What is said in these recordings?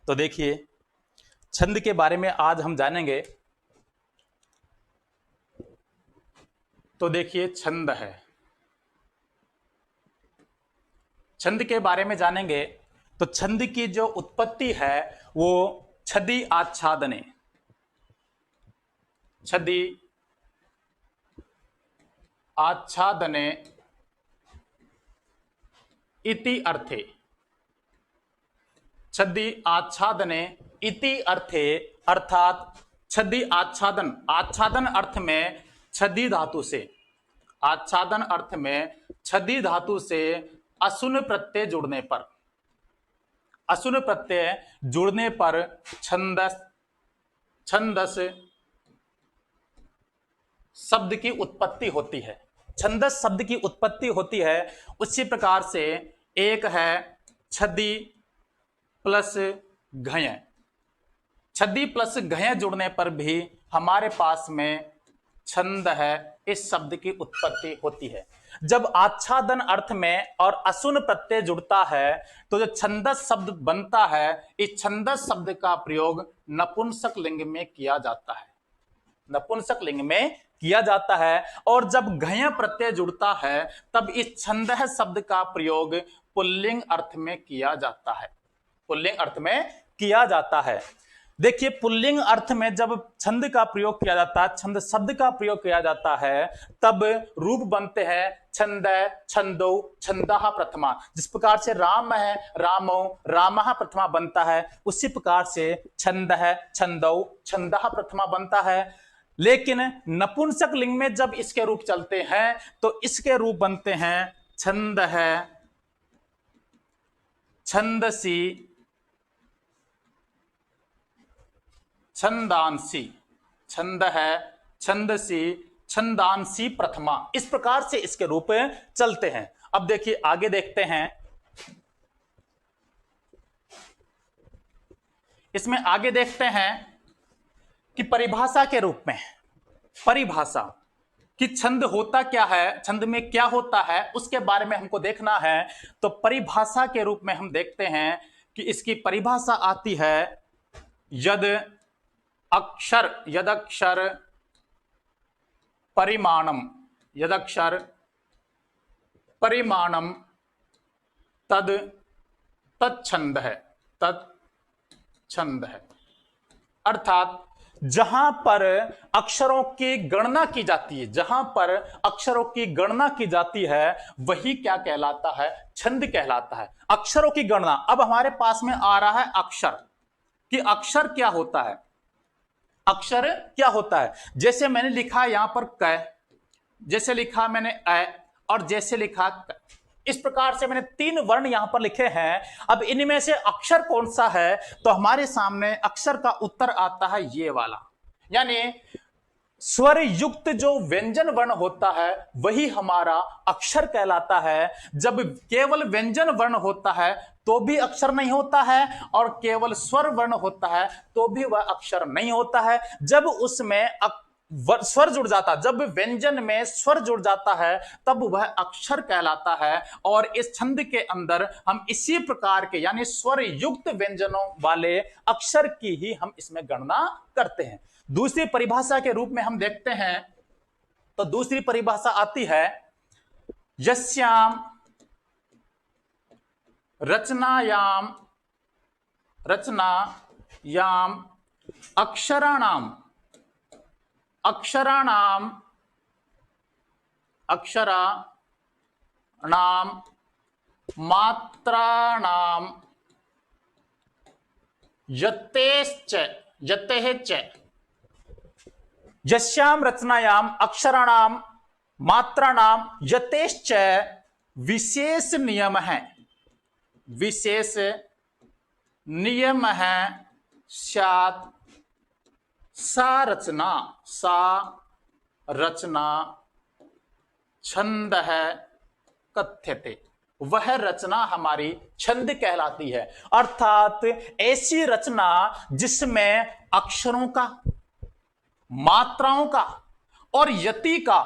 तो देखिए, छंद के बारे में आज हम जानेंगे। तो देखिए, छंद है, छंद के बारे में जानेंगे। तो छंद की जो उत्पत्ति है वो छदि आच्छादने, छदि आच्छादने इति अर्थे, छदि आच्छादने इति अर्थे, अर्थात छदि आच्छादन, आच्छादन अर्थ में छदि धातु से, आच्छादन अर्थ में छदि धातु से असुन प्रत्यय जुड़ने पर, असुन प्रत्यय जुड़ने पर छंदस, छंदस शब्द की उत्पत्ति होती है। छंदस शब्द की उत्पत्ति होती है। उसी प्रकार से एक है छदि प्लस घय, छदि प्लस घय जुड़ने पर भी हमारे पास में छंद है, इस शब्द की उत्पत्ति होती है। जब आच्छादन अर्थ में और असुन प्रत्यय जुड़ता है तो जो छंदस शब्द बनता है, इस छंदस शब्द का प्रयोग नपुंसक लिंग में किया जाता है, नपुंसक लिंग में किया जाता है। और जब घय प्रत्यय जुड़ता है तब इस छंदह शब्द का प्रयोग पुल्लिंग अर्थ में किया जाता है, पुल्लिंग अर्थ में किया जाता है। देखिए, पुल्लिंग अर्थ में जब छंद का प्रयोग किया जाता है, छंद शब्द का प्रयोग किया जाता है, तब रूप बनते हैं छंद, छंदो, छंदः प्रथमा। जिस प्रकार से राम है, रामो, रामः प्रथमा बनता है, उसी प्रकार से छंद है, छंदो, छंदः प्रथमा बनता है। लेकिन नपुंसक लिंग में जब इसके रूप चलते हैं तो इसके रूप बनते हैं छंद है, छंदसी, छंदांसी, छंद है, छंदसी, छंदांसी प्रथमा। इस प्रकार से इसके रूप चलते हैं। अब देखिए, आगे देखते हैं। इसमें आगे देखते हैं कि परिभाषा के रूप में, परिभाषा कि छंद होता क्या है, छंद में क्या होता है, उसके बारे में हमको देखना है। तो परिभाषा के रूप में हम देखते हैं कि इसकी परिभाषा आती है यद अक्षर, यदक्षर परिमाणम, यदक्षर परिमाणम तद तत्छंद है, तत्छंद है। अर्थात जहां पर अक्षरों की गणना की जाती है, जहां पर अक्षरों की गणना की जाती है वही क्या कहलाता है, छंद कहलाता है। अक्षरों की गणना, अब हमारे पास में आ रहा है अक्षर, कि अक्षर क्या होता है, अक्षर क्या होता है। जैसे मैंने लिखा यहां पर क, जैसे लिखा मैंने अ, और जैसे लिखा क। इस प्रकार से मैंने 3 वर्ण यहां पर लिखे हैं। अब इनमें से अक्षर कौन सा है, तो हमारे सामने अक्षर का उत्तर आता है ये वाला, यानी स्वर युक्त जो व्यंजन वर्ण होता है वही हमारा अक्षर कहलाता है। जब केवल व्यंजन वर्ण होता है तो भी अक्षर नहीं होता है, और केवल स्वर वर्ण होता है तो भी वह अक्षर नहीं होता है। जब उसमें स्वर जुड़ जाता, जब व्यंजन में स्वर जुड़ जाता है तब वह अक्षर कहलाता है। और इस छंद के अंदर हम इसी प्रकार के, यानी स्वर युक्त व्यंजनों वाले अक्षर की ही हम इसमें गणना करते हैं। दूसरी परिभाषा के रूप में हम देखते हैं, तो दूसरी परिभाषा आती है यस्याम रचनायाम, रचनायाम अक्षराणाम, अक्षराणाम, अक्षराणाम मात्राणाम यतेश्च, यतेश्च, यस्याम रचनायाम अक्षराणाम मात्राणाम यतेश्च विशेष नियम है, विशेष नियम है स्यात् सा रचना, सा रचना छंद है कथ्यते, वह रचना हमारी छंद कहलाती है। अर्थात ऐसी रचना जिसमें अक्षरों का, मात्राओं का और यति का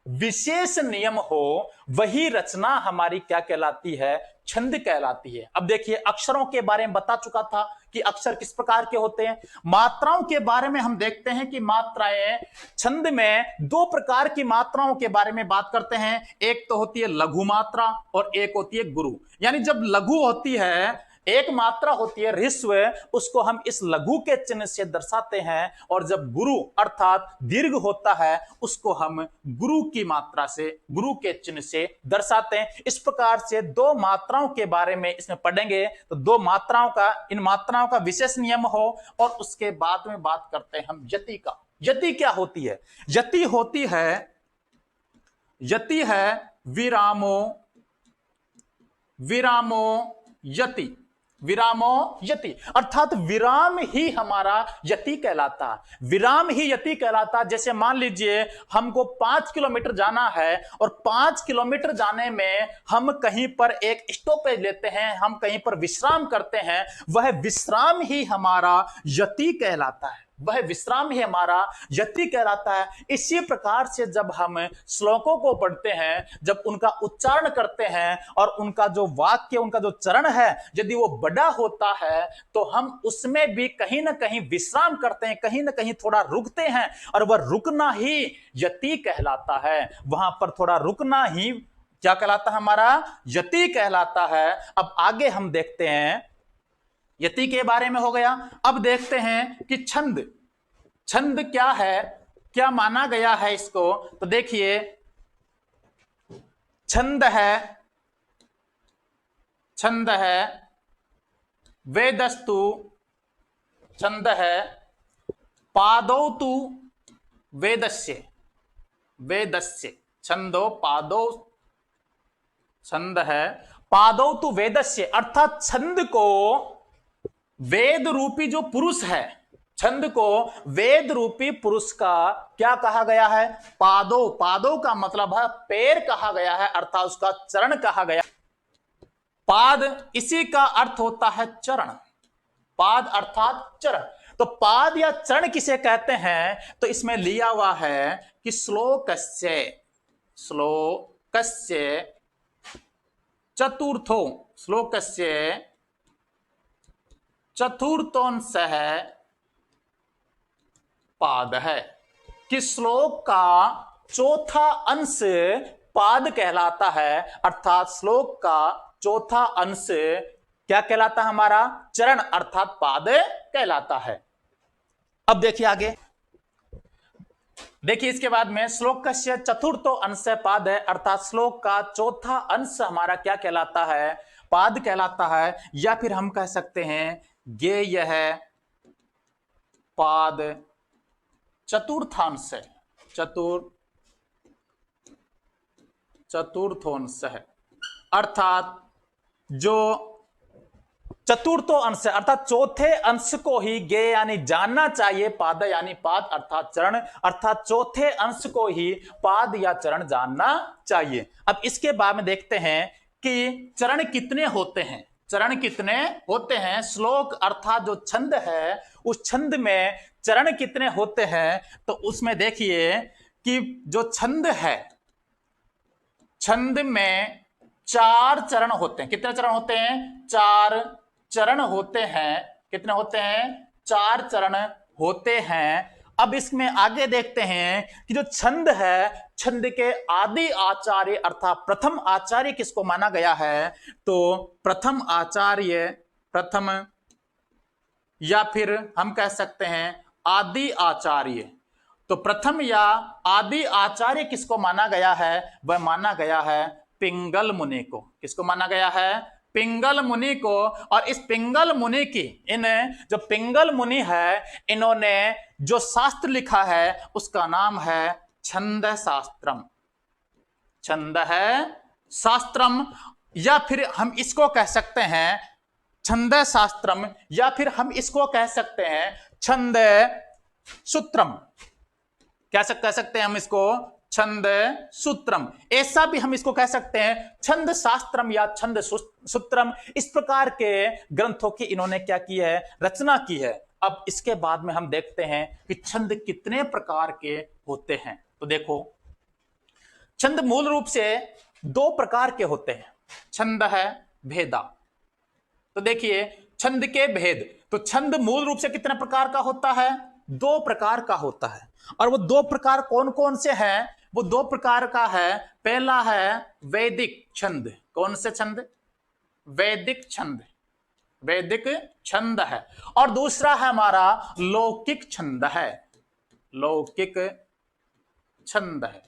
विशेष नियम हो, वही रचना हमारी क्या कहलाती है, छंद कहलाती है। अब देखिए, अक्षरों के बारे में बता चुका था कि अक्षर किस प्रकार के होते हैं। मात्राओं के बारे में हम देखते हैं कि मात्राएं, छंद में दो प्रकार की मात्राओं के बारे में बात करते हैं। एक तो होती है लघु मात्रा और एक होती है गुरु। यानी जब लघु होती है, एक मात्रा होती है ह्रस्व, उसको हम इस लघु के चिन्ह से दर्शाते हैं, और जब गुरु अर्थात दीर्घ होता है उसको हम गुरु की मात्रा से, गुरु के चिन्ह से दर्शाते हैं। इस प्रकार से दो मात्राओं के बारे में इसमें पढ़ेंगे, तो दो मात्राओं का, इन मात्राओं का विशेष नियम हो, और उसके बाद में बात करते हैं हम यति का। यति क्या होती है? यति होती है, यति है विरामो, विरामो यति, विरामो यति, अर्थात विराम ही हमारा यति कहलाता है। विराम ही यति कहलाता है। जैसे मान लीजिए हमको 5 किलोमीटर जाना है, और 5 किलोमीटर जाने में हम कहीं पर एक स्टॉपेज लेते हैं, हम कहीं पर विश्राम करते हैं, वह विश्राम ही हमारा यति कहलाता है, वह विश्राम ही हमारा यति कहलाता है। इसी प्रकार से जब हम श्लोकों को पढ़ते हैं, जब उनका उच्चारण करते हैं, और उनका जो वाक्य, उनका जो चरण है, यदि वो बड़ा होता है तो हम उसमें भी कहीं ना कहीं विश्राम करते हैं, कहीं ना कहीं थोड़ा रुकते हैं, और वह रुकना ही यति कहलाता है। वहां पर थोड़ा रुकना ही क्या कहलाता है? हमारा यति कहलाता है। अब आगे हम देखते हैं, यति के बारे में हो गया। अब देखते हैं कि छंद, छंद क्या है, क्या माना गया है इसको। तो देखिए, छंद है, छंद है वेदस्तु, छंद है पादौ तु वेदस्य, वेदस्य, छंदो पादौ, छंद है पादौ तु वेदस्य, अर्थात छंद को वेद रूपी जो पुरुष है, छंद को वेद रूपी पुरुष का क्या कहा गया है? पादो, पादो का मतलब है पैर कहा गया है, अर्थात उसका चरण कहा गया। पाद, इसी का अर्थ होता है चरण, पाद अर्थात चरण। तो पाद या चरण किसे कहते हैं? तो इसमें लिया हुआ है कि श्लोकस्य, श्लोकस्य चतुर्थो, श्लोकस्य चतुर्थोंशः पाद है, कि श्लोक का चौथा अंश पाद कहलाता है, अर्थात श्लोक का चौथा अंश क्या कहलाता है? हमारा चरण अर्थात पाद कहलाता है। अब देखिए आगे, देखिए इसके बाद में श्लोक का चतुर्थो अंश पाद है, अर्थात श्लोक का चौथा अंश हमारा क्या कहलाता है? पाद कहलाता है। या फिर हम कह सकते हैं ज्ञेय है पाद चतुर्थांश है, चतुर्थोंश है, अर्थात जो चतुर्थो अंश, अर्थात चौथे अंश को ही ज्ञेय यानी जानना चाहिए, पाद यानी पाद अर्थात चरण, अर्थात चौथे अंश को ही पाद या चरण जानना चाहिए। अब इसके बाद में देखते हैं कि चरण कितने होते हैं, चरण कितने होते हैं। श्लोक अर्थात जो छंद है, उस छंद में चरण कितने होते हैं? तो उसमें देखिए कि जो छंद है, छंद में 4 चरण होते हैं। कितने चरण होते हैं? 4 चरण होते हैं। कितने होते हैं? 4 चरण होते हैं। अब इसमें आगे देखते हैं कि जो छंद है, छंद के आदि आचार्य अर्थात प्रथम आचार्य किसको माना गया है? तो प्रथम आचार्य, प्रथम या फिर हम कह सकते हैं आदि आचार्य। तो प्रथम या आदि आचार्य किसको माना गया है? वह माना गया है पिंगल मुनि को। किसको माना गया है? पिंगल मुनि को। और इस पिंगल मुनि की, इन जो पिंगल मुनि है, इन्होंने जो शास्त्र लिखा है उसका नाम है छंद शास्त्रम, छंद है शास्त्रम, या फिर हम इसको कह सकते हैं छंद शास्त्रम, या फिर हम इसको कह सकते हैं छंद सूत्रम। क्या कह सकते हैं हम इसको? छंद सूत्रम। ऐसा भी हम इसको कह सकते हैं छंद शास्त्रम या छंद सूत्रम। इस प्रकार के ग्रंथों की इन्होंने क्या की है? रचना की है। अब इसके बाद में हम देखते हैं कि छंद कितने प्रकार के होते हैं। तो देखो, छंद मूल रूप से 2 प्रकार के होते हैं। छंद है भेदा। तो देखिए छंद के भेद, तो छंद मूल रूप से कितने प्रकार का होता है? 2 प्रकार का होता है। और वो 2 प्रकार कौन कौन से हैं? वो 2 प्रकार का है। पहला है वैदिक छंद। कौन से छंद? वैदिक छंद, वैदिक छंद है। और दूसरा है हमारा लौकिक छंद है, लौकिक छंद है।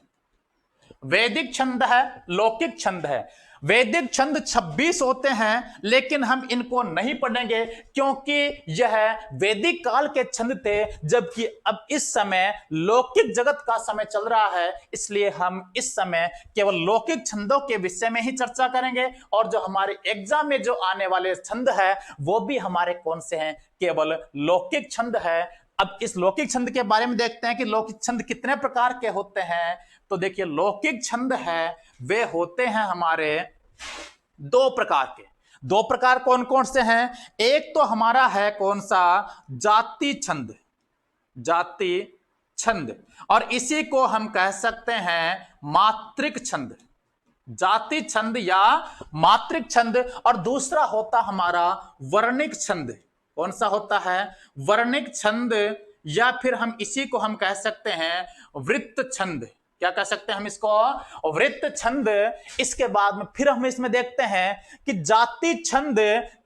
वैदिक छंद है, लौकिक छंद है। वैदिक छंद 26 होते हैं, लेकिन हम इनको नहीं पढ़ेंगे क्योंकि यह वैदिक काल के छंद थे, जबकि अब इस समय लौकिक जगत का समय चल रहा है, इसलिए हम इस समय केवल लौकिक छंदों के विषय में ही चर्चा करेंगे। और जो हमारे एग्जाम में जो आने वाले छंद है वो भी हमारे कौन से हैं? केवल लौकिक छंद है। अब इस लौकिक छंद के बारे में देखते हैं कि लौकिक छंद कितने प्रकार के होते हैं। तो देखिए लौकिक छंद है वे होते हैं हमारे 2 प्रकार के। 2 प्रकार कौन कौन से हैं? एक तो हमारा है कौन सा? जाति छंद, जाति छंद। और इसी को हम कह सकते हैं मात्रिक छंद, जाति छंद या मात्रिक छंद। और दूसरा होता हमारा वर्णिक छंद। कौन सा होता है? वर्णिक छंद, या फिर हम इसी को हम कह सकते हैं वृत्त छंद। क्या कह सकते हैं हम इसको? वृत्त छंद। इसके बाद में फिर हम इसमें देखते हैं कि जाति छंद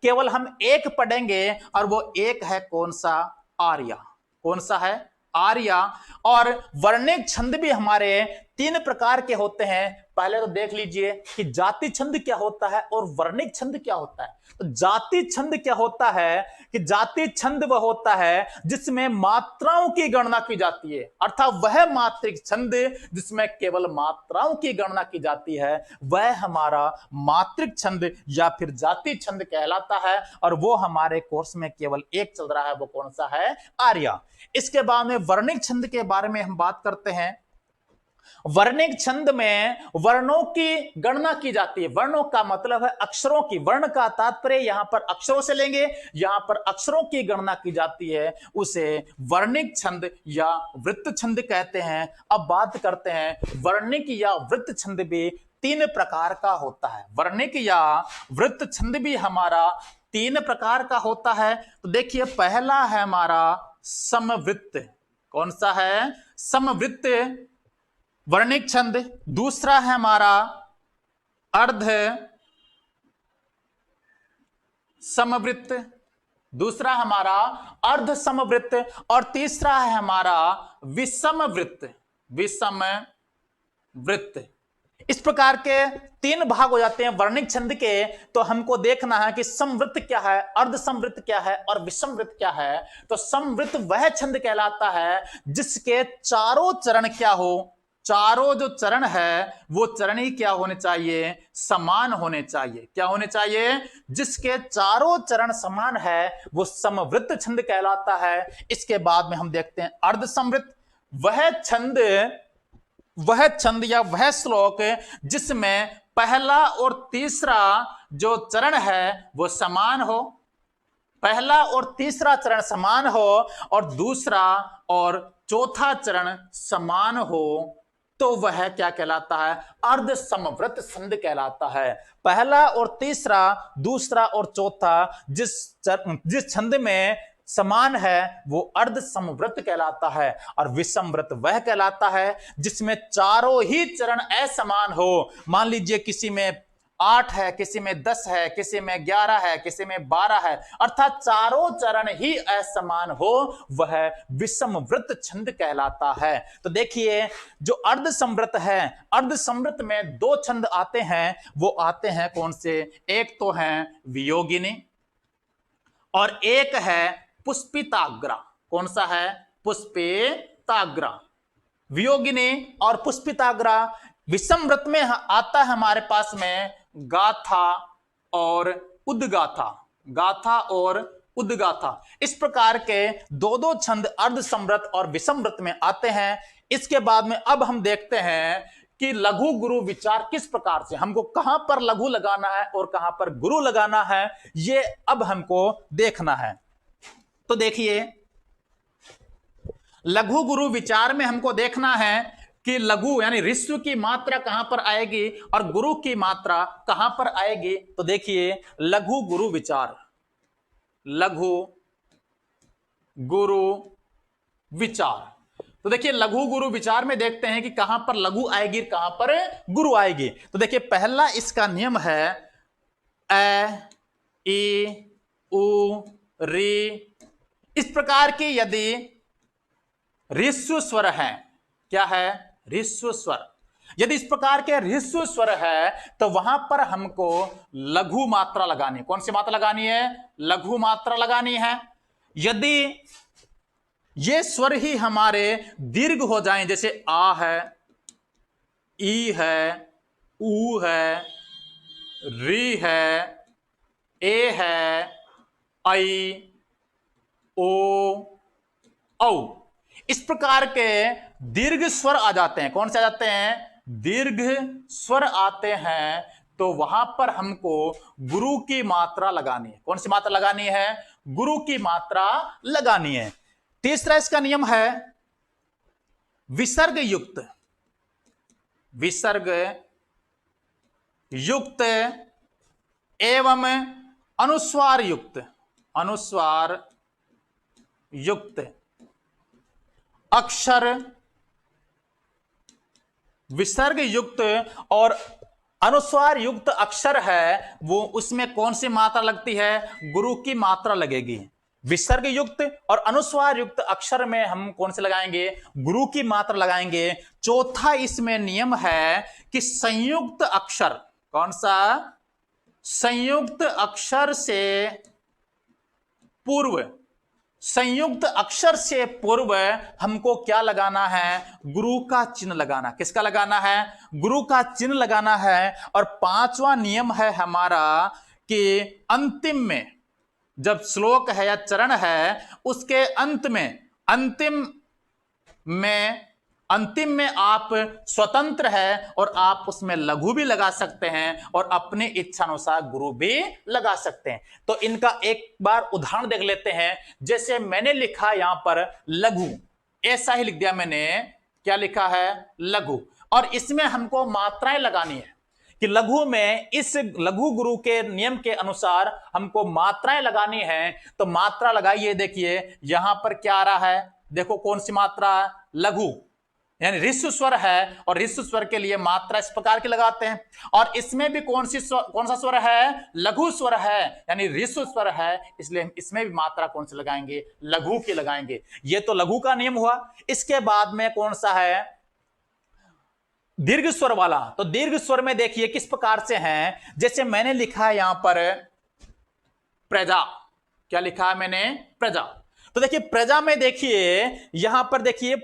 केवल हम एक पढ़ेंगे, और वो एक है कौन सा? आर्या। कौन सा है? आर्या। और वर्णिक छंद भी हमारे 3 प्रकार के होते हैं। पहले तो देख लीजिए कि जाति छंद क्या होता है और वर्णिक छंद क्या होता है। तो जाति छंद क्या होता है कि जाति छंद वह होता है जिसमें मात्राओं की गणना की जाती है, अर्थात वह मात्रिक छंद जिसमें केवल मात्राओं की गणना की जाती है, वह हमारा मात्रिक छंद या फिर जाति छंद कहलाता है। और वो हमारे कोर्स में केवल एक चल रहा है, वो कौन सा है? आर्या। इसके बाद में वर्णिक छंद के बारे में हम बात करते हैं। वर्णिक छंद में वर्णों की गणना की जाती है। वर्णों का मतलब है अक्षरों की, वर्ण का तात्पर्य यहां पर अक्षरों से लेंगे, यहां पर अक्षरों की गणना की जाती है, उसे वर्णिक छंद या वृत्त छंद कहते हैं। अब बात करते हैं वर्णिक या वृत्त छंद भी 3 प्रकार का होता है। वर्णिक या वृत्त छंद भी हमारा 3 प्रकार का होता है। तो देखिए पहला है हमारा समवृत्त। कौन सा है? समवृत्त वर्णिक छंद। दूसरा है हमारा अर्ध समवृत्त, दूसरा हमारा अर्ध समवृत्त। और तीसरा है हमारा विषम वृत्त, विषम वृत्त। इस प्रकार के 3 भाग हो जाते हैं वर्णिक छंद के। तो हमको देखना है कि समवृत्त क्या है, अर्ध समवृत्त क्या है और विषम वृत्त क्या है। तो समवृत्त वह छंद कहलाता है जिसके चारों चरण क्या हो, चारों जो चरण है वो चरण ही क्या होने चाहिए? समान होने चाहिए। क्या होने चाहिए? जिसके चारों चरण समान है वो समवृत्त छंद कहलाता है। इसके बाद में हम देखते हैं अर्ध समवृत्त, वह छंद या वह श्लोक जिसमें पहला और तीसरा जो चरण है वो समान हो, पहला और तीसरा चरण समान हो और दूसरा और चौथा चरण समान हो, तो वह क्या कहलाता है? अर्ध समवृत्त छंद कहलाता है। पहला और तीसरा, दूसरा और चौथा जिस छंद में समान है वो अर्ध समवृत्त कहलाता है। और विषम वृत्त वह कहलाता है जिसमें चारों ही चरण असमान हो। मान लीजिए किसी में 8 है, किसी में 10 है, किसी में 11 है, किसी में 12 है, अर्थात चारों चरण ही असमान हो, वह विषम वृत्त छंद कहलाता है। तो देखिए जो अर्ध समवृत्त है, अर्ध समवृत्त में 2 छंद आते हैं। वो आते हैं कौन से? एक तो है वियोगिनी और एक है पुष्पिताग्रा। कौन सा है? पुष्पिताग्रा। वियोगिनी और पुष्पिताग्रा। विषम वृत्त में आता है हमारे पास में गाथा और उद्गाथा, गाथा और उद्गाथा। इस प्रकार के 2 छंद अर्ध समवृत्त और विषम वृत्त में आते हैं। इसके बाद में अब हम देखते हैं कि लघु गुरु विचार किस प्रकार से, हमको कहां पर लघु लगाना है और कहां पर गुरु लगाना है, ये अब हमको देखना है। तो देखिए लघु गुरु विचार में हमको देखना है कि लघु यानी ऋस्व की मात्रा कहां पर आएगी और गुरु की मात्रा कहां पर आएगी। तो देखिए लघु गुरु विचार, लघु गुरु विचार। तो देखिए लघु गुरु विचार में देखते हैं कि कहां पर लघु आएगी, कहां पर गुरु आएगी। तो देखिए पहला इसका नियम है ए, ई, उ, री। इस प्रकार के यदि ऋस्व स्वर है, क्या है, ऋस्व स्वर, यदि इस प्रकार के ऋस्व स्वर है तो वहां पर हमको लघु मात्रा लगानी है। कौन सी मात्रा लगानी है, लघु मात्रा लगानी है। यदि ये स्वर ही हमारे दीर्घ हो जाएं, जैसे आ है, ई है, ऊ है, री है, ए है, आई, ओ, औ, इस प्रकार के दीर्घ स्वर आ जाते हैं। कौन से आ जाते हैं, दीर्घ स्वर आते हैं, तो वहां पर हमको गुरु की मात्रा लगानी है। कौन सी मात्रा लगानी है, गुरु की मात्रा लगानी है। तीसरा इसका नियम है विसर्ग युक्त, विसर्ग युक्त एवं अनुस्वार युक्त, अनुस्वार युक्त अक्षर, विसर्ग युक्त और अनुस्वार युक्त अक्षर है वो, उसमें कौन सी मात्रा लगती है, गुरु की मात्रा लगेगी। विसर्ग युक्त और अनुस्वार युक्त अक्षर में हम कौन से लगाएंगे, गुरु की मात्रा लगाएंगे। चौथा इसमें नियम है कि संयुक्त अक्षर, कौन सा, संयुक्त अक्षर से पूर्व, संयुक्त अक्षर से पूर्व हमको क्या लगाना है, गुरु का चिन्ह लगाना। किसका लगाना है, गुरु का चिन्ह लगाना है। और पांचवा नियम है हमारा कि अंतिम में, जब श्लोक है या चरण है उसके अंत में, अंतिम में आप स्वतंत्र है और आप उसमें लघु भी लगा सकते हैं और अपनी इच्छा अनुसार गुरु भी लगा सकते हैं। तो इनका एक बार उदाहरण देख लेते हैं। जैसे मैंने लिखा यहां पर लघु, ऐसा ही लिख दिया मैंने, क्या लिखा है, लघु। और इसमें हमको मात्राएं लगानी है कि लघु में, इस लघु गुरु के नियम के अनुसार हमको मात्राएं लगानी है। तो मात्रा लगाइए, देखिए यहां पर क्या आ रहा है, देखो कौन सी मात्रा, लघु यानी ऋस्व स्वर है और ऋस्व स्वर के लिए मात्रा इस प्रकार की लगाते हैं। और इसमें भी कौन सा स्वर है, लघु स्वर है यानी ऋस्व स्वर है, इसलिए हम इसमें भी मात्रा कौन सी लगाएंगे, लघु की लगाएंगे। ये तो लघु का नियम हुआ। इसके बाद में कौन सा है, दीर्घ स्वर वाला। तो दीर्घ स्वर में देखिए किस प्रकार से है। जैसे मैंने लिखा है यहां पर प्रजा, क्या लिखा है मैंने, प्रजा। तो देखिए प्रजा में देखिए यहां पर देखिए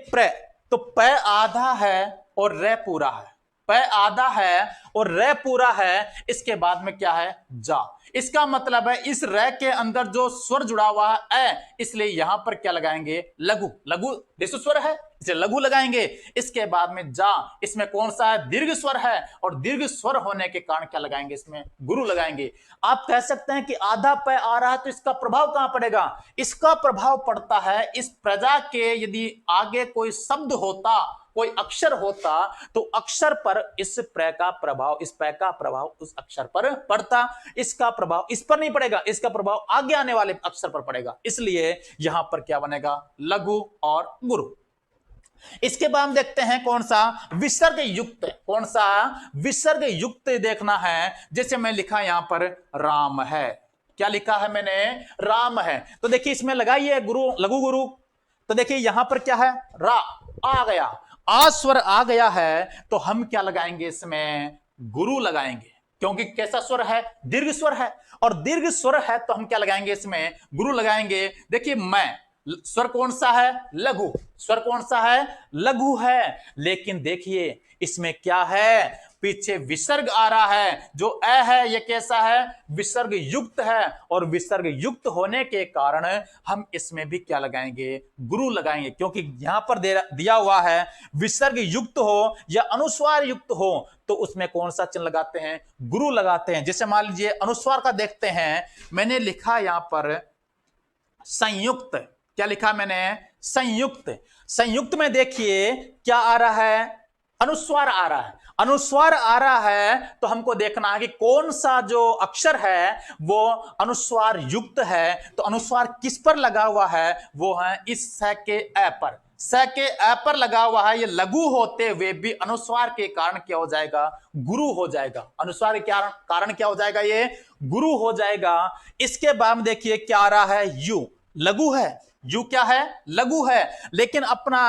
तो प आधा है और रे पूरा है, प आधा है और रे पूरा है। इसके बाद में क्या है, जा। इसका मतलब है इस रे के अंदर जो स्वर जुड़ा हुआ है इसलिए यहां पर क्या लगाएंगे, लघु। लघु ऋस्व स्वर है इसे लघु लगाएंगे। इसके बाद में जा, इसमें कौन सा है, दीर्घ स्वर है और दीर्घ स्वर होने के कारण क्या लगाएंगे, इसमें गुरु लगाएंगे। आप कह सकते हैं कि आधा प आ रहा है तो इसका प्रभाव कहां पड़ेगा, इसका प्रभाव पड़ता है इस प्रजा के, यदि आगे कोई शब्द होता, कोई अक्षर होता तो अक्षर पर इस प्र का प्रभाव, इस प का प्रभाव उस अक्षर पर पड़ता। इसका प्रभाव इस पर नहीं पड़ेगा, इसका प्रभाव आगे आने वाले अक्षर पर पड़ेगा। इसलिए यहां पर क्या बनेगा, लघु और गुरु। इसके बाद हम देखते हैं कौन सा, विसर्ग युक्त। कौन सा, विसर्ग युक्त देखना है। जैसे मैं लिखा यहां पर राम है, क्या लिखा है मैंने, राम है। तो देखिए इसमें लगाइए गुरु, लघु गुरु। तो देखिए यहां पर क्या है, रा आ गया, आ स्वर आ गया है तो हम क्या लगाएंगे, इसमें गुरु लगाएंगे, क्योंकि कैसा स्वर है, दीर्घ स्वर है। और दीर्घ स्वर है तो हम क्या लगाएंगे, इसमें गुरु लगाएंगे। देखिए मैं, स्वर कौन सा है, लघु। स्वर कौन सा है, लघु है। लेकिन देखिए इसमें क्या है, पीछे विसर्ग आ रहा है। जो अ है ये कैसा है, विसर्ग युक्त है। और विसर्ग युक्त होने के कारण हम इसमें भी क्या लगाएंगे, गुरु लगाएंगे। क्योंकि यहां पर दिया हुआ है विसर्ग युक्त हो या अनुस्वार युक्त हो तो उसमें कौन सा चिन्ह लगाते हैं, गुरु लगाते हैं। जैसे मान लीजिए अनुस्वार का देखते हैं, मैंने लिखा यहां पर संयुक्त, क्या लिखा मैंने, संयुक्त। संयुक्त में देखिए क्या आ रहा है, अनुस्वार आ रहा है, अनुस्वार आ रहा है तो हमको देखना है कि कौन सा जो अक्षर है वो अनुस्वार युक्त है। तो अनुस्वार किस पर लगा हुआ है, वो है इस स के अ पर, स के अ पर लगा हुआ है। ये लघु होते हुए भी अनुस्वार के कारण क्या हो जाएगा, गुरु हो जाएगा। अनुस्वार के कारण क्या हो जाएगा, ये गुरु हो जाएगा। इसके बाद में देखिए क्या आ रहा है, यू, लघु है, यू क्या है, लघु है। लेकिन अपना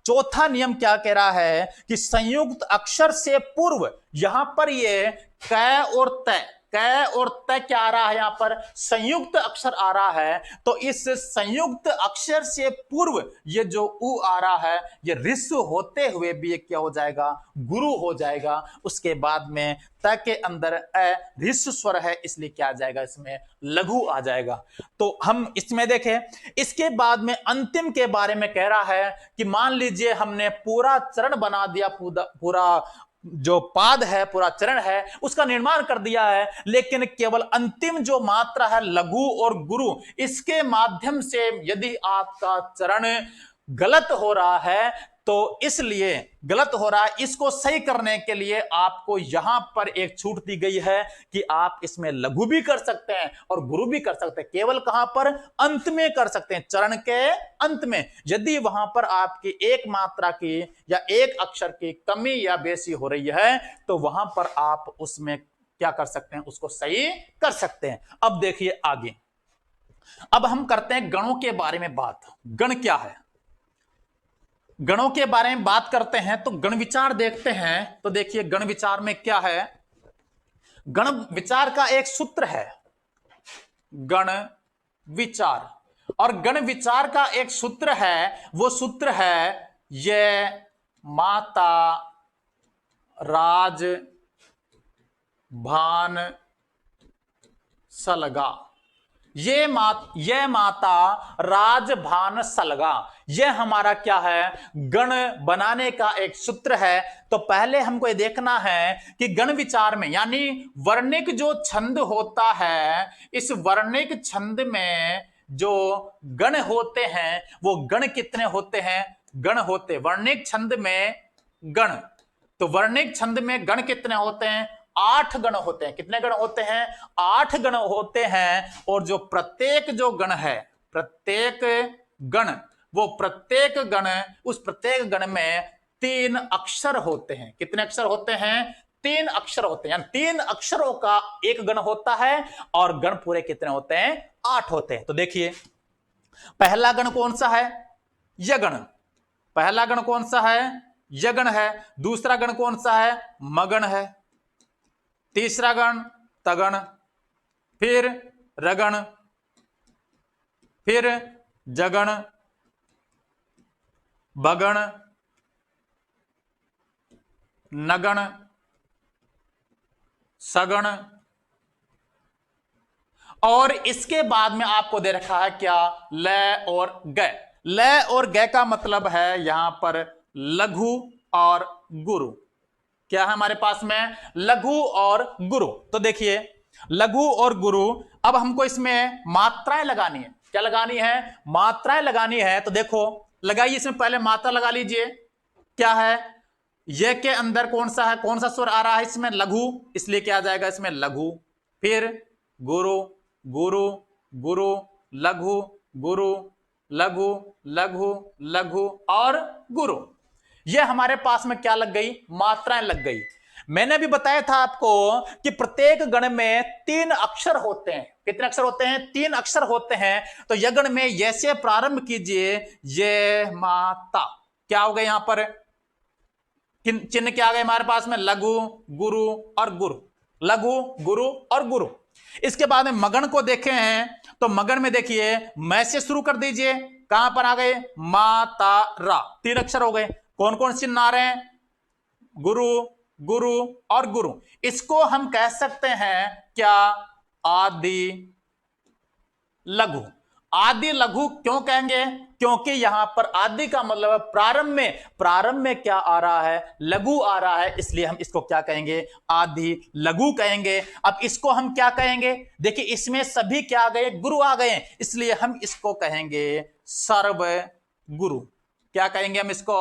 चौथा नियम क्या कह रहा है कि संयुक्त अक्षर से पूर्व, यहां पर ये क और त, क और त क्या आ रहा है, यहां पर संयुक्त अक्षर आ रहा है। तो इस संयुक्त अक्षर से पूर्व ये जो उ आ रहा है, ये ऋस्व होते हुए भी ये क्या हो जाएगा, गुरु हो जाएगा। उसके बाद में त के अंदर अ ऋस्व स्वर है, इसलिए क्या आ जाएगा, इसमें लघु आ जाएगा। तो हम इसमें देखें, इसके बाद में अंतिम के बारे में कह रहा है कि मान लीजिए हमने पूरा चरण बना दिया, पूरा जो पाद है, पूरा चरण है, उसका निर्माण कर दिया है, लेकिन केवल अंतिम जो मात्रा है लघु और गुरु, इसके माध्यम से यदि आपका चरण गलत हो रहा है, तो इसलिए गलत हो रहा है, इसको सही करने के लिए आपको यहां पर एक छूट दी गई है कि आप इसमें लघु भी कर सकते हैं और गुरु भी कर सकते हैं। केवल कहां पर, अंत में कर सकते हैं, चरण के अंत में। यदि वहां पर आपकी एक मात्रा की या एक अक्षर की कमी या बेसी हो रही है, तो वहां पर आप उसमें क्या कर सकते हैं, उसको सही कर सकते हैं। अब देखिए आगे, अब हम करते हैं गणों के बारे में बात। गण क्या है, गणों के बारे में बात करते हैं तो गण विचार देखते हैं। तो देखिए गण विचार में क्या है, गण विचार का एक सूत्र है गण विचार, और गण विचार का एक सूत्र है, वो सूत्र है ये माता राज भान सलगा। ये माता राजभान सलगा, ये हमारा क्या है, गण बनाने का एक सूत्र है। तो पहले हमको ये देखना है कि गण विचार में, यानी वर्णिक जो छंद होता है, इस वर्णिक छंद में जो गण होते हैं, वो गण कितने होते हैं, गण होते वर्णिक छंद में गण। तो वर्णिक छंद में गण कितने होते हैं, 8 गण होते हैं। कितने गण होते हैं, 8 गण होते हैं। और जो प्रत्येक जो गण है, प्रत्येक गण, वो प्रत्येक गण, उस प्रत्येक गण में 3 अक्षर होते हैं। कितने अक्षर होते हैं, 3 अक्षर होते हैं। यानी 3 अक्षरों का एक गण होता है, और गण पूरे कितने होते हैं, 8 होते हैं। तो देखिए पहला गण कौन सा है, यगण। पहला गण कौन सा है, यगण है। दूसरा गण कौन सा है, मगण है। तीसरा गण तगण, फिर रगण, फिर जगण, भगण, नगण, सगण, और इसके बाद में आपको दे रखा है क्या, लय और गय। लय और गय का मतलब है यहां पर लघु और गुरु। क्या है हमारे पास में, लघु और गुरु। तो देखिए लघु और गुरु, अब हमको इसमें मात्राएं लगानी है। क्या लगानी है, मात्राएं लगानी है। तो देखो लगाइए, इसमें पहले मात्रा लगा लीजिए। क्या है, ये के अंदर कौन सा है, कौन सा स्वर आ रहा है, इसमें लघु, इसलिए क्या आ जाएगा, इसमें लघु। फिर गुरु, गुरु, गुरु, लघु, गुरु, लघु, लघु, लघु और गुरु। ये हमारे पास में क्या लग गई, मात्राएं लग गई। मैंने भी बताया था आपको कि प्रत्येक गण में 3 अक्षर होते हैं। कितने अक्षर होते हैं, 3 अक्षर होते हैं। तो यह गण में जैसे प्रारंभ कीजिए, ये माता, क्या हो गए, यहां पर चिन्ह क्या आ गए हमारे पास में, लघु, गुरु और गुरु, लघु, गुरु और गुरु। इसके बाद में मगन को देखे हैं, तो मगन में देखिए मैं से शुरू कर दीजिए, कहां पर आ गए, माता रा, 3 अक्षर हो गए। कौन कौन चिन्ह आ रहे हैं, गुरु, गुरु और गुरु। इसको हम कह सकते हैं क्या, आदि लघु। आदि लघु क्यों कहेंगे, क्योंकि यहां पर आदि का मतलब प्रारंभ में, प्रारंभ में क्या आ रहा है, लघु आ रहा है, इसलिए हम इसको क्या कहेंगे, आदि लघु कहेंगे। अब इसको हम क्या कहेंगे, देखिए इसमें सभी क्या आ गए, गुरु आ गए, इसलिए हम इसको कहेंगे सर्व गुरु। क्या कहेंगे हम इसको,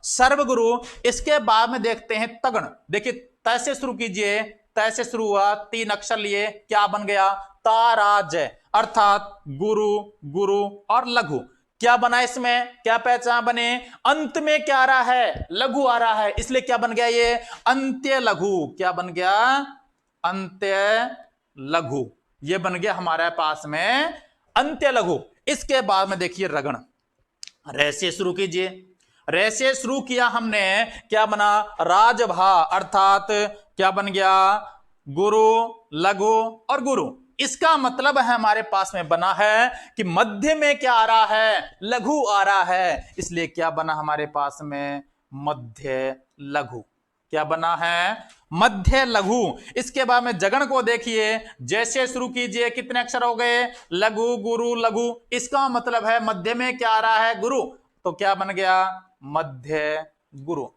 सर्वगुरु। इसके बाद में देखते हैं तगण। देखिए तय से शुरू कीजिए, तय से शुरू हुआ, 3 अक्षर लिए, क्या बन गया, ताराज, अर्थात गुरु, गुरु और लघु। क्या बना इसमें, क्या पहचान बने, अंत में क्या आ रहा है, लघु आ रहा है, इसलिए क्या बन गया ये, अंत्य लघु। क्या बन गया, अंत्य लघु। ये बन गया हमारे पास में अंत्य लघु। इसके बाद में देखिए रगण, रे से शुरू कीजिए, रे से शुरू किया हमने, क्या बना, राजभा, अर्थात क्या बन गया, गुरु, लघु और गुरु। इसका मतलब है हमारे पास में बना है कि मध्य में क्या आ रहा है, लघु आ रहा है, इसलिए क्या बना हमारे पास में, मध्य लघु। क्या बना है, मध्य लघु। इसके बाद में जगण को देखिए, जैसे शुरू कीजिए, कितने अक्षर हो गए, लघु, गुरु, लघु। इसका मतलब है मध्य में क्या आ रहा है, गुरु, तो क्या बन गया, मध्य गुरु।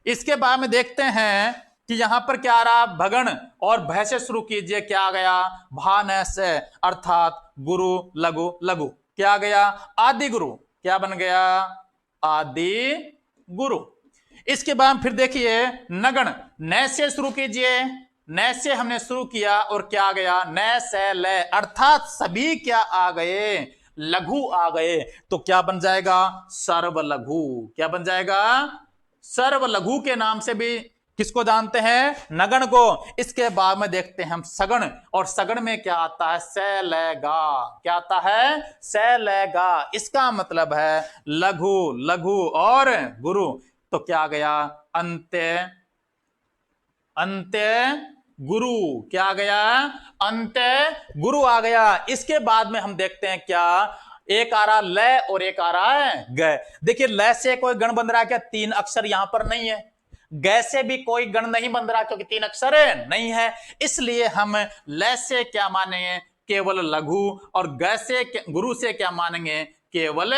इसके बाद में देखते हैं कि यहां पर क्या आ रहा, भगण, और भय से शुरू कीजिए, क्या आ गया, भान से, अर्थात गुरु, लघु, लघु। क्या आ गया, आदि गुरु। क्या बन गया, आदि गुरु। इसके बाद फिर देखिए नगण, न से शुरू कीजिए, न से हमने शुरू किया और क्या आ गया, न से ले, अर्थात सभी क्या आ गए, लघु आ गए, तो क्या बन जाएगा, सर्व लघु। क्या बन जाएगा, सर्व लघु के नाम से भी किसको जानते हैं, नगण को। इसके बाद में देखते हैं हम सगण, और सगण में क्या आता है, सैलेगा। क्या आता है, सैलेगा। इसका मतलब है लघु, लघु और गुरु, तो क्या आ गया, अंत्य, अंत्य गुरु। क्या आ गया, अंत्य गुरु आ गया। इसके बाद में हम देखते हैं क्या, एक आ रहा ल और एक आ रहा है ग। देखिए ल से कोई गण बन रहा है क्या, 3 अक्षर यहां पर नहीं है, ग से भी कोई गण नहीं बन रहा क्योंकि 3 अक्षर नहीं है, इसलिए हम ल से क्या मानेंगे, केवल लघु, और ग से, गुरु से क्या मानेंगे, केवल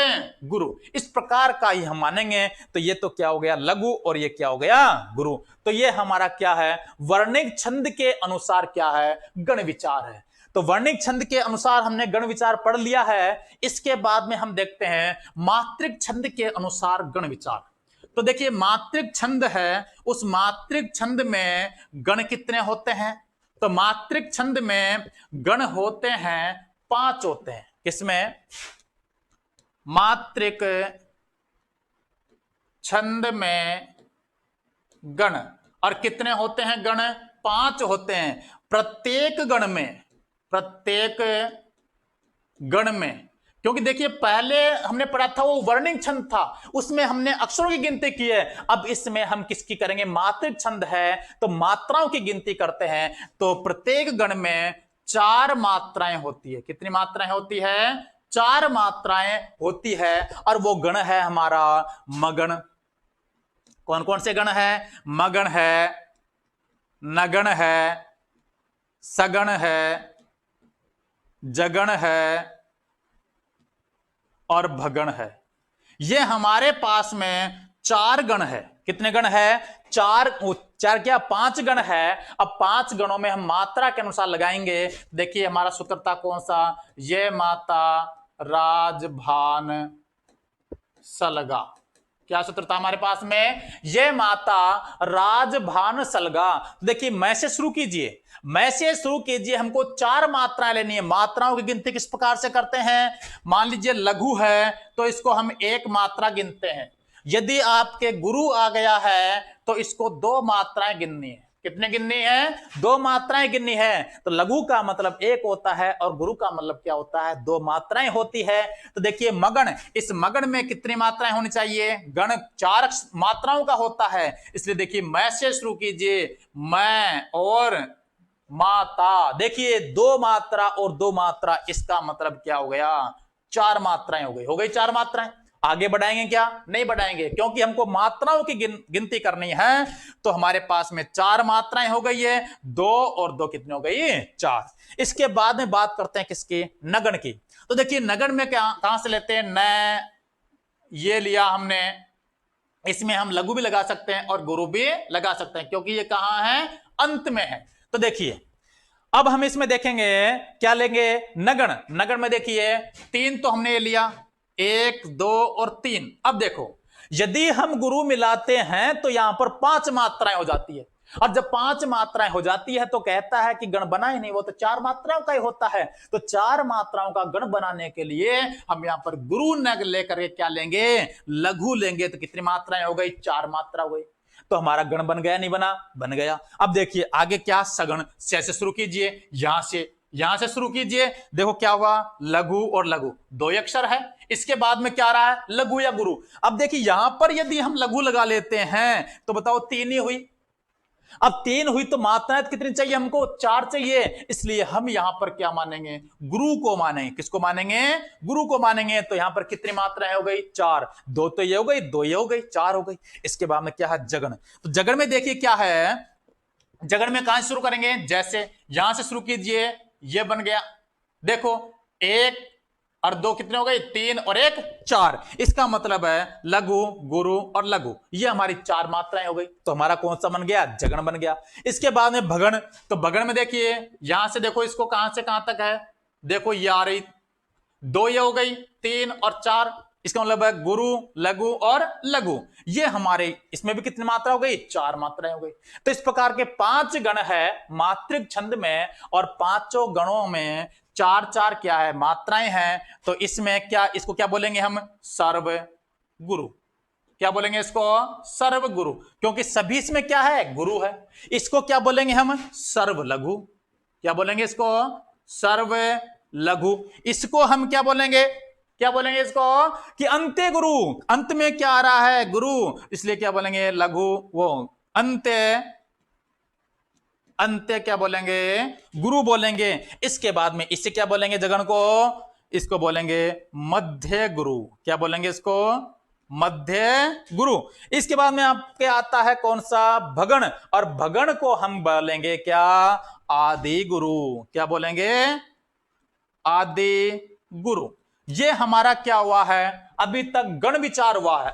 गुरु। इस प्रकार का ही हम मानेंगे। तो ये तो क्या हो गया, लघु, और ये क्या हो गया, गुरु। तो ये हमारा क्या है, वर्णिक छंद के अनुसार क्या है, गण विचार है। तो वर्णिक छंद के अनुसार हमने गण विचार पढ़ लिया है। इसके बाद में हम देखते हैं मात्रिक छंद के अनुसार गण विचार। तो देखिए मात्रिक छंद है, उस मात्रिक छंद में गण कितने होते हैं, तो मात्रिक छंद में गण होते हैं 5 होते हैं। किसमें, मात्रिक छंद में गण, और कितने होते हैं गण, 5 होते हैं। प्रत्येक गण में, प्रत्येक गण में, क्योंकि देखिए पहले हमने पढ़ा था वो वर्णिक छंद था, उसमें हमने अक्षरों की गिनती की है। अब इसमें हम किसकी करेंगे, मात्रिक छंद है तो मात्राओं की गिनती करते हैं। तो प्रत्येक गण में 4 मात्राएं होती है। कितनी मात्राएं होती है, 4 मात्राएं होती है, और वो गण है हमारा मगण। कौन कौन से गण है, मगण है, नगण है, सगण है, जगण है और भगण है। ये हमारे पास में 4 गण है। कितने गण है, 4 क्या 5 गण है। अब 5 गणों में हम मात्रा के अनुसार लगाएंगे। देखिए हमारा सूत्र था कौन सा, ये माता राज भान सलगा। क्या सूत्र था हमारे पास में, ये माता राज भान सलगा। देखिए मैं से शुरू कीजिए, मैं से शुरू कीजिए, हमको 4 मात्राएं लेनी है। मात्राओं की गिनती किस प्रकार से करते हैं, मान लीजिए लघु है तो इसको हम 1 मात्रा गिनते हैं। यदि आपके गुरु आ गया है तो इसको 2 मात्राएं गिननी है। कितने गिननी है, 2 मात्राएं गिननी है। तो लघु का मतलब 1 होता है और गुरु का मतलब क्या होता है, 2 मात्राएं होती है। तो देखिए मगण, इस मगण में कितनी मात्राएं होनी चाहिए, गण 4 मात्राओं का होता है, इसलिए देखिए मैं से शुरू कीजिए, मैं और माता। देखिए 2 मात्रा और 2 मात्रा, इसका मतलब क्या हो गया, 4 मात्राएं हो गई। हो गई 4 मात्राएं। आगे बढ़ाएंगे क्या, नहीं बढ़ाएंगे, क्योंकि हमको मात्राओं की गिनती करनी है। तो हमारे पास में 4 मात्राएं हो गई है, 2 और 2 कितनी हो गई, 4। इसके बाद में बात करते हैं किसकी, नगण की। तो देखिए नगण में क्या, कहां से लेते हैं, न ये लिया हमने, इसमें हम लघु भी लगा सकते हैं और गुरु भी लगा सकते हैं, क्योंकि ये कहां है, अंत में है। तो देखिए अब हम इसमें देखेंगे क्या लेंगे, नगण। नगण में देखिए 3 तो हमने ये लिया, 1 2 और 3। अब देखो यदि हम गुरु मिलाते हैं तो यहां पर 5 मात्राएं हो जाती है, और जब 5 मात्राएं हो जाती है तो कहता है कि गण बना ही नहीं, वो तो 4 मात्राओं का ही होता है। तो 4 मात्राओं का गण बनाने के लिए हम यहां पर गुरु नग लेकर के क्या लेंगे, लघु लेंगे। तो कितनी मात्राएं हो गई, 4 मात्रा हो गई। तो हमारा गण बन गया, नहीं बना, बन गया। अब देखिए आगे क्या, सगण से शुरू कीजिए, यहां से शुरू कीजिए। देखो क्या हुआ, लघु और लघु 2 अक्षर है, इसके बाद में क्या आ रहा है, लघु या गुरु। अब देखिए यहां पर यदि हम लघु लगा लेते हैं तो बताओ 3 ही हुई। अब 3 हुई तो मात्राएं कितनी चाहिए हमको, 4 चाहिए। इसलिए हम यहां पर क्या मानेंगे, गुरु को मानेंगे। किसको मानेंगे, गुरु को मानेंगे। तो यहां पर कितनी मात्राएं हो गई, 4। 2 तो ये हो गई, 2 ये हो गई, 4 हो गई। इसके बाद में क्या है, जगन। तो जगन में देखिए क्या है, जगन में कहां से शुरू करेंगे, जैसे यहां से शुरू कीजिए, ये बन गया। देखो 1 और 2 कितने हो गए, 3 और 1 4। इसका मतलब है लघु, गुरु और लघु, ये हमारी 4 मात्राएं हो गई। तो हमारा कौन सा बन गया, जगन बन गया। इसके बाद में भगण। तो भगण में देखिए यहां से देखो, इसको कहां से कहां तक है, देखो ये आ रही 2 ये हो गई, 3 और 4। इसका मतलब है गुरु, लघु और लघु। ये हमारे इसमें भी कितनी मात्रा हो गई, 4 मात्राएं हो गई। तो इस प्रकार के 5 गण है मात्रिक छंद में, और 5 गणों में 4 क्या है, मात्राएं हैं। तो इसमें क्या, इसको क्या बोलेंगे हम, सर्व गुरु। क्या बोलेंगे इसको, सर्व गुरु, क्योंकि सभी इसमें क्या है, गुरु है। इसको क्या बोलेंगे हम, सर्व लघु। क्या बोलेंगे इसको, सर्व लघु। इसको हम क्या बोलेंगे, क्या बोलेंगे इसको, कि अंत्य गुरु। अंत में क्या आ रहा है, गुरु, इसलिए क्या बोलेंगे, लघु। वो अंत्य, अंत्य क्या बोलेंगे, गुरु बोलेंगे। इसके बाद में इसे क्या बोलेंगे, जगन को, इसको बोलेंगे मध्य गुरु। क्या बोलेंगे इसको, मध्य गुरु। इसके बाद में आपके आता है कौन सा, भगण। और भगण को हम बोलेंगे क्या, आदि गुरु। क्या बोलेंगे, आदि गुरु। ये हमारा क्या हुआ है, अभी तक गण विचार हुआ है।